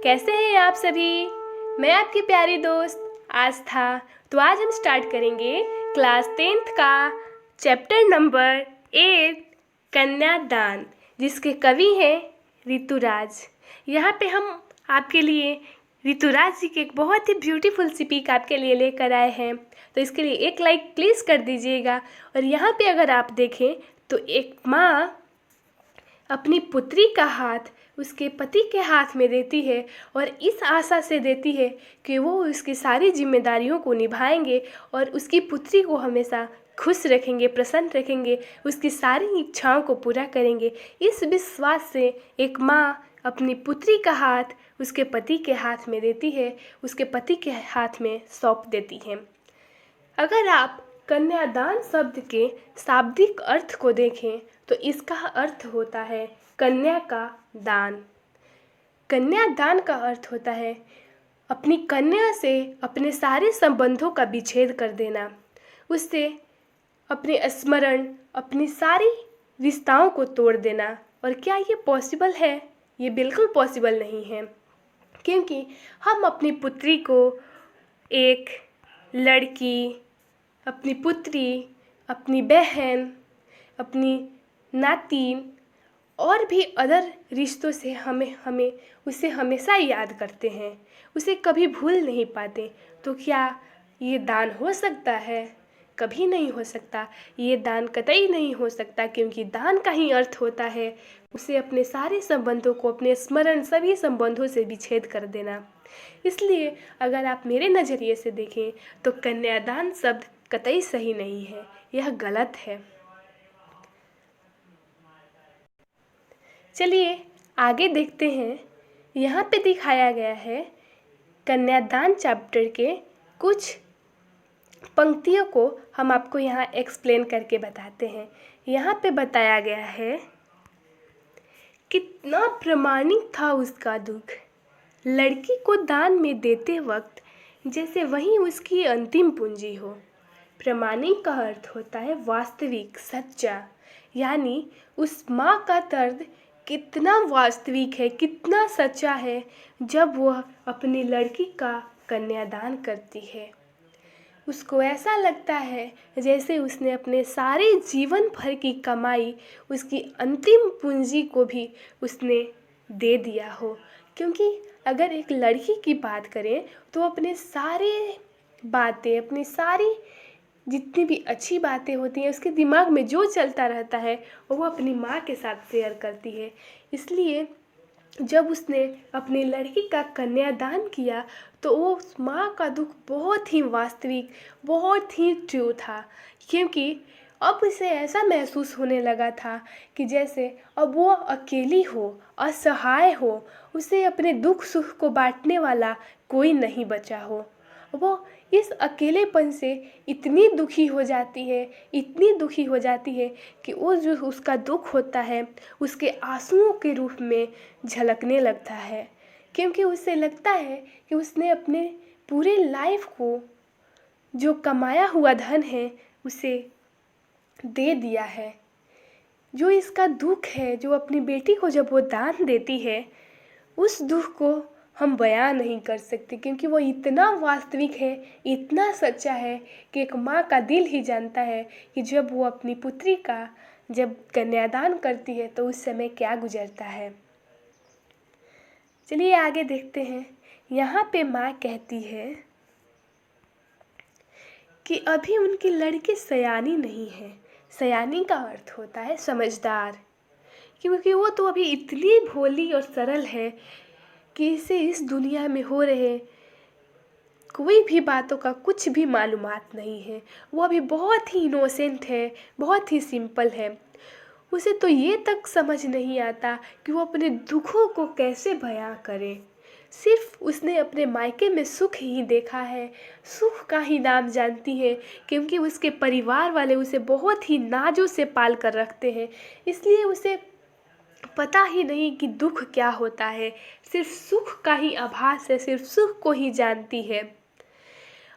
कैसे हैं आप सभी। मैं आपकी प्यारी दोस्त आस्था। तो आज हम स्टार्ट करेंगे क्लास 10th का चैप्टर नंबर 8 कन्यादान, जिसके कवि हैं ऋतुराज। यहाँ पे हम आपके लिए ऋतुराज जी की एक बहुत ही ब्यूटीफुल सी पिक आपके लिए लेकर आए हैं, तो इसके लिए एक लाइक प्लीज़ कर दीजिएगा। और यहाँ पे अगर आप देखें तो एक माँ अपनी पुत्री का हाथ उसके पति के हाथ में देती है और इस आशा से देती है कि वो उसकी सारी जिम्मेदारियों को निभाएंगे और उसकी पुत्री को हमेशा खुश रखेंगे, प्रसन्न रखेंगे, उसकी सारी इच्छाओं को पूरा करेंगे। इस विश्वास से एक माँ अपनी पुत्री का हाथ उसके पति के हाथ में देती है, उसके पति के हाथ में सौंप देती है। अगर आप कन्यादान शब्द के शाब्दिक अर्थ को देखें तो इसका अर्थ होता है कन्या का दान। कन्यादान का अर्थ होता है अपनी कन्या से अपने सारे संबंधों का विच्छेद कर देना, उससे अपने स्मरण, अपनी सारी रिश्ताओं को तोड़ देना। और क्या ये पॉसिबल है? ये बिल्कुल पॉसिबल नहीं है, क्योंकि हम अपनी पुत्री को एक लड़की, अपनी पुत्री, अपनी बहन, अपनी नातिन और भी अदर रिश्तों से हमें उसे हमेशा याद करते हैं, उसे कभी भूल नहीं पाते। तो क्या ये दान हो सकता है? कभी नहीं हो सकता। ये दान कतई नहीं हो सकता, क्योंकि दान का ही अर्थ होता है उसे अपने सारे संबंधों को, अपने स्मरण, सभी संबंधों से विच्छेद कर देना। इसलिए अगर आप मेरे नज़रिए से देखें तो कन्यादान शब्द कतई सही नहीं है, यह गलत है। चलिए आगे देखते हैं। यहाँ पे दिखाया गया है कन्यादान चैप्टर के कुछ पंक्तियों को हम आपको यहाँ एक्सप्लेन करके बताते हैं। यहाँ पे बताया गया है, कितना प्रामाणिक था उसका दुख, लड़की को दान में देते वक्त जैसे वही उसकी अंतिम पूंजी हो। प्रामाणिक का अर्थ होता है वास्तविक, सच्चा, यानी उस माँ का दर्द कितना वास्तविक है, कितना सच्चा है जब वह अपनी लड़की का कन्यादान करती है। उसको ऐसा लगता है जैसे उसने अपने सारे जीवन भर की कमाई, उसकी अंतिम पूंजी को भी उसने दे दिया हो। क्योंकि अगर एक लड़की की बात करें तो अपने सारे बातें, अपनी सारी जितनी भी अच्छी बातें होती हैं, उसके दिमाग में जो चलता रहता है वो अपनी माँ के साथ शेयर करती है। इसलिए जब उसने अपनी लड़की का कन्यादान किया तो वो उस माँ का दुख बहुत ही वास्तविक, बहुत ही ट्रू था, क्योंकि अब उसे ऐसा महसूस होने लगा था कि जैसे अब वो अकेली हो, असहाय हो, उसे अपने दुख सुख को बांटने वाला कोई नहीं बचा हो। वो इस अकेलेपन से इतनी दुखी हो जाती है, इतनी दुखी हो जाती है कि वो जो उसका दुख होता है उसके आंसुओं के रूप में झलकने लगता है, क्योंकि उसे लगता है कि उसने अपने पूरे लाइफ को, जो कमाया हुआ धन है, उसे दे दिया है। जो इसका दुख है, जो अपनी बेटी को जब वो दान देती है, उस दुख को हम बयां नहीं कर सकते, क्योंकि वो इतना वास्तविक है, इतना सच्चा है कि एक माँ का दिल ही जानता है कि जब वो अपनी पुत्री का जब कन्यादान करती है तो उस समय क्या गुजरता है। चलिए आगे देखते हैं। यहाँ पे माँ कहती है कि अभी उनकी लड़की सयानी नहीं है। सयानी का अर्थ होता है समझदार, क्योंकि वो तो अभी इतनी भोली और सरल है कि इसे इस दुनिया में हो रहे कोई भी बातों का कुछ भी मालूमात नहीं है। वो अभी बहुत ही इनोसेंट है, बहुत ही सिंपल है। उसे तो ये तक समझ नहीं आता कि वो अपने दुखों को कैसे बयां करे। सिर्फ उसने अपने मायके में सुख ही देखा है, सुख का ही नाम जानती है, क्योंकि उसके परिवार वाले उसे बहुत ही नाजों से पाल कर रखते हैं। इसलिए उसे पता ही नहीं कि दुख क्या होता है, सिर्फ सुख का ही आभास है, सिर्फ सुख को ही जानती है।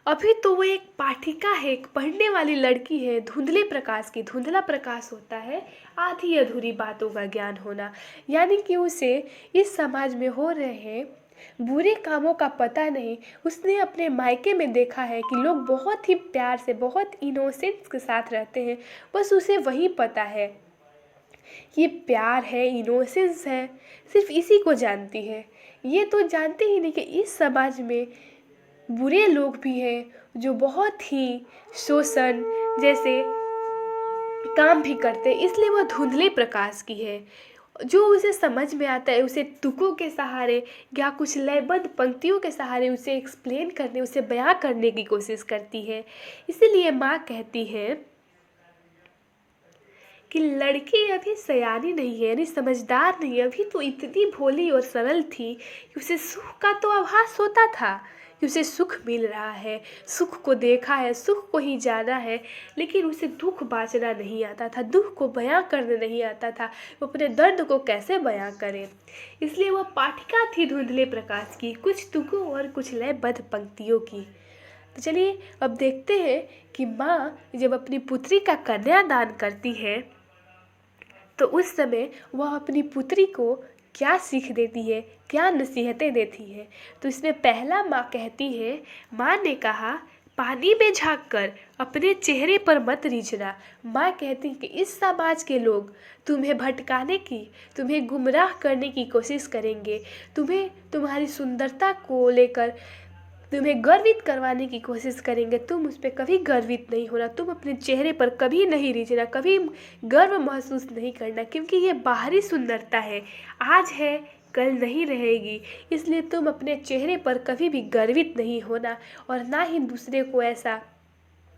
अभी तो वो एक पाठिका है, एक पढ़ने वाली लड़की है, धुंधले प्रकाश की। धुंधला प्रकाश होता है आधी अधूरी बातों का ज्ञान होना, यानी कि उसे इस समाज में हो रहे बुरे कामों का पता नहीं। उसने अपने मायके में देखा है कि लोग बहुत ही प्यार से, बहुत इनोसेंस के साथ रहते हैं, बस उसे वही पता है। ये प्यार है, इनोसेंस है, सिर्फ इसी को जानती है। ये तो जानते ही नहीं कि इस समाज में बुरे लोग भी हैं जो बहुत ही शोषण जैसे काम भी करते हैं, इसलिए वह धुंधले प्रकाश की है। जो उसे समझ में आता है उसे तुकों के सहारे या कुछ लयबद्ध पंक्तियों के सहारे उसे एक्सप्लेन करने, उसे बयां करने की कोशिश करती है। इसीलिए माँ कहती है कि लड़की अभी सयानी नहीं है, यानी समझदार नहीं है, अभी तो इतनी भोली और सरल थी कि उसे सुख का तो आभास होता था कि उसे सुख मिल रहा है, सुख को देखा है, सुख को ही जाना है, लेकिन उसे दुख बाँचना नहीं आता था, दुख को बयां करने नहीं आता था, वो अपने दर्द को कैसे बयां करे। इसलिए वह पाठिका थी धुंधले प्रकाश की, कुछ तुकों और कुछ लयबद्ध पंक्तियों की। तो चलिए अब देखते हैं कि माँ जब अपनी पुत्री का कन्यादान करती है तो उस समय वह अपनी पुत्री को क्या सीख देती है, क्या नसीहतें देती है। तो इसमें पहला माँ कहती है, माँ ने कहा, पानी में झाँक कर अपने चेहरे पर मत रीझना। माँ कहती है कि इस समाज के लोग तुम्हें भटकाने की, तुम्हें गुमराह करने की कोशिश करेंगे, तुम्हें तुम्हारी सुंदरता को लेकर तुम्हें गर्वित करवाने की कोशिश करेंगे। तुम उस पर कभी गर्वित नहीं होना, तुम अपने चेहरे पर कभी नहीं रीझना, कभी गर्व महसूस नहीं करना, क्योंकि ये बाहरी सुंदरता है, आज है कल नहीं रहेगी। इसलिए तुम अपने चेहरे पर कभी भी गर्वित नहीं होना और ना ही दूसरे को ऐसा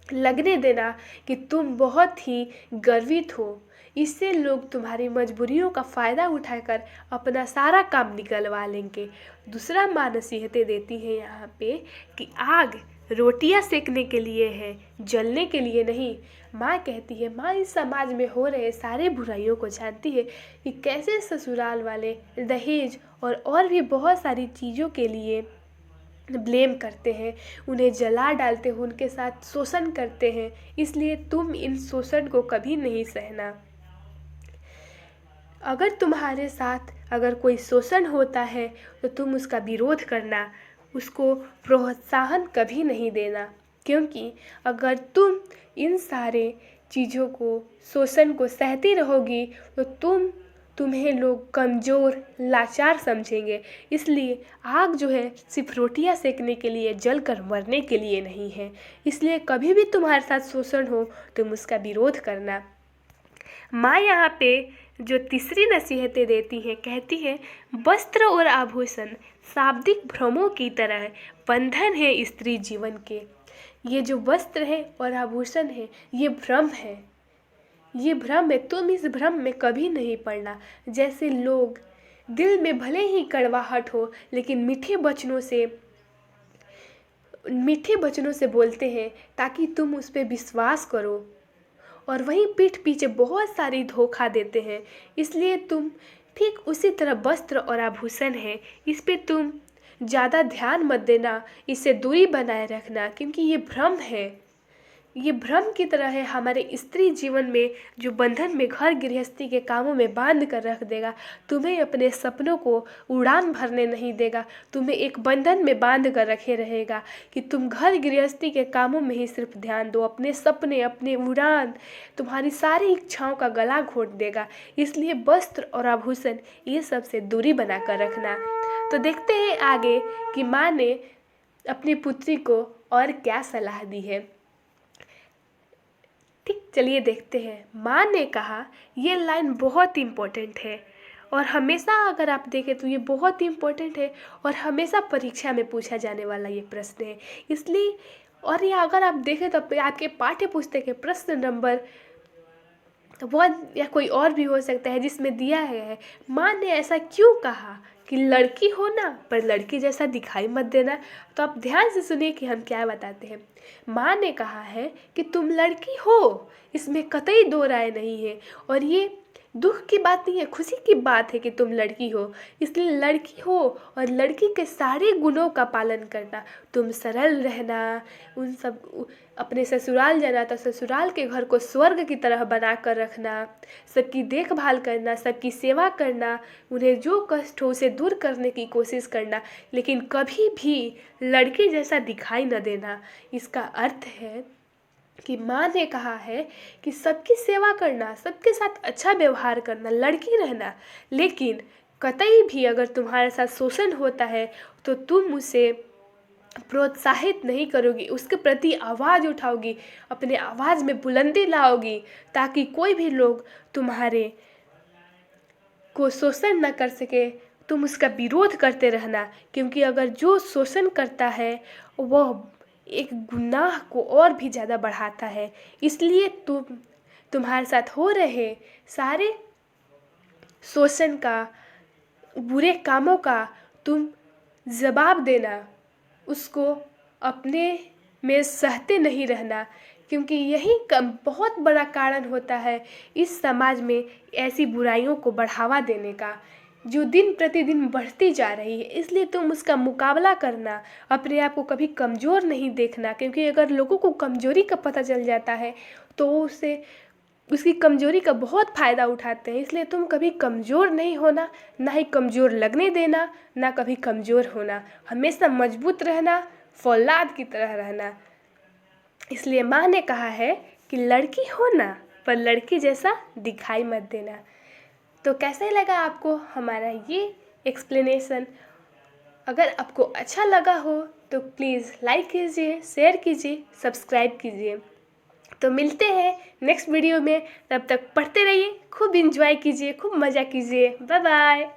लगने देना कि तुम बहुत ही गर्वित हो। इससे लोग तुम्हारी मजबूरियों का फ़ायदा उठाकर अपना सारा काम निकलवा लेंगे। दूसरा माँ नसीहतें देती है यहाँ पे कि आग रोटियां सेकने के लिए है, जलने के लिए नहीं। माँ कहती है, माँ इस समाज में हो रहे सारे बुराइयों को जानती है कि कैसे ससुराल वाले दहेज और भी बहुत सारी चीज़ों के लिए ब्लेम करते हैं, उन्हें जला डालते हैं, उनके साथ शोषण करते हैं। इसलिए तुम इन शोषण को कभी नहीं सहना। अगर तुम्हारे साथ अगर कोई शोषण होता है तो तुम उसका विरोध करना, उसको प्रोत्साहन कभी नहीं देना, क्योंकि अगर तुम इन सारे चीज़ों को, शोषण को सहती रहोगी तो तुम्हें लोग कमज़ोर, लाचार समझेंगे। इसलिए आग जो है सिर्फ रोटियां सेकने के लिए, जल कर मरने के लिए नहीं है। इसलिए कभी भी तुम्हारे साथ शोषण हो तुम उसका विरोध करना। माँ यहाँ पे जो तीसरी नसीहतें देती हैं, कहती है, वस्त्र और आभूषण शाब्दिक भ्रमों की तरह बंधन है स्त्री जीवन के। ये जो वस्त्र है और आभूषण है ये भ्रम है, ये भ्रम है, तुम इस भ्रम में कभी नहीं पड़ना। जैसे लोग दिल में भले ही कड़वाहट हो लेकिन मीठे बचनों से बोलते हैं ताकि तुम उस पर विश्वास करो, और वहीं पीठ पीछे बहुत सारी धोखा देते हैं। इसलिए तुम ठीक उसी तरह वस्त्र और आभूषण है, इस पे तुम ज़्यादा ध्यान मत देना, इससे दूरी बनाए रखना, क्योंकि ये भ्रम है, ये भ्रम की तरह है हमारे स्त्री जीवन में, जो बंधन में, घर गृहस्थी के कामों में बांध कर रख देगा, तुम्हें अपने सपनों को उड़ान भरने नहीं देगा, तुम्हें एक बंधन में बांध कर रखे रहेगा कि तुम घर गृहस्थी के कामों में ही सिर्फ ध्यान दो, अपने सपने, अपने उड़ान, तुम्हारी सारी इच्छाओं का गला घोट देगा। इसलिए वस्त्र और आभूषण ये सब से दूरी बना कर रखना। तो देखते हैं आगे कि माँ ने अपनी पुत्री को और क्या सलाह दी है। ठीक, चलिए देखते हैं। माँ ने कहा, ये लाइन बहुत इम्पोर्टेंट है और हमेशा अगर आप देखें तो ये बहुत इम्पोर्टेंट है और हमेशा परीक्षा में पूछा जाने वाला ये प्रश्न है। इसलिए और ये अगर आप देखें तो आपके पाठ्य पुस्तक के प्रश्न नंबर 1 या कोई और भी हो सकता है जिसमें दिया है, माँ ने ऐसा क्यों कहा कि लड़की हो ना पर लड़की जैसा दिखाई मत देना। तो आप ध्यान से सुनिए कि हम क्या बताते हैं। माँ ने कहा है कि तुम लड़की हो, इसमें कतई दो राय नहीं है, और ये दुख की बात नहीं है, खुशी की बात है कि तुम लड़की हो। इसलिए लड़की हो और लड़की के सारे गुणों का पालन करना। तुम सरल रहना, उन सब अपने ससुराल जाना तो ससुराल के घर को स्वर्ग की तरह बना कर रखना, सबकी देखभाल करना, सबकी सेवा करना, उन्हें जो कष्ट हो उसे दूर करने की कोशिश करना, लेकिन कभी भी लड़की जैसा दिखाई न देना। इसका अर्थ है कि माँ ने कहा है कि सबकी सेवा करना, सबके साथ अच्छा व्यवहार करना, लड़की रहना, लेकिन कतई भी अगर तुम्हारे साथ शोषण होता है तो तुम उसे प्रोत्साहित नहीं करोगी, उसके प्रति आवाज़ उठाओगी, अपने आवाज़ में बुलंदी लाओगी, ताकि कोई भी लोग तुम्हारे को शोषण न कर सके। तुम उसका विरोध करते रहना, क्योंकि अगर जो शोषण करता है वह एक गुनाह को और भी ज़्यादा बढ़ाता है। इसलिए तुम्हारे साथ हो रहे सारे शोषण का, बुरे कामों का तुम जवाब देना, उसको अपने में सहते नहीं रहना, क्योंकि यही बहुत बड़ा कारण होता है इस समाज में ऐसी बुराइयों को बढ़ावा देने का, जो दिन प्रतिदिन बढ़ती जा रही है। इसलिए तुम उसका मुकाबला करना, अपने आप को कभी कमज़ोर नहीं देखना, क्योंकि अगर लोगों को कमज़ोरी का पता चल जाता है तो उसे उसकी कमज़ोरी का बहुत फ़ायदा उठाते हैं। इसलिए तुम कभी कमज़ोर नहीं होना, ना ही कमज़ोर लगने देना, ना कभी कमज़ोर होना, हमेशा मजबूत रहना, फौलाद की तरह रहना। इसलिए माँ ने कहा है कि लड़की होना पर लड़की जैसा दिखाई मत देना। तो कैसे लगा आपको हमारा ये एक्सप्लेनेशन? अगर आपको अच्छा लगा हो तो प्लीज़ लाइक कीजिए, शेयर कीजिए, सब्सक्राइब कीजिए। तो मिलते हैं नेक्स्ट वीडियो में, तब तक पढ़ते रहिए, खूब इंजॉय कीजिए, खूब मज़ा कीजिए। Bye bye.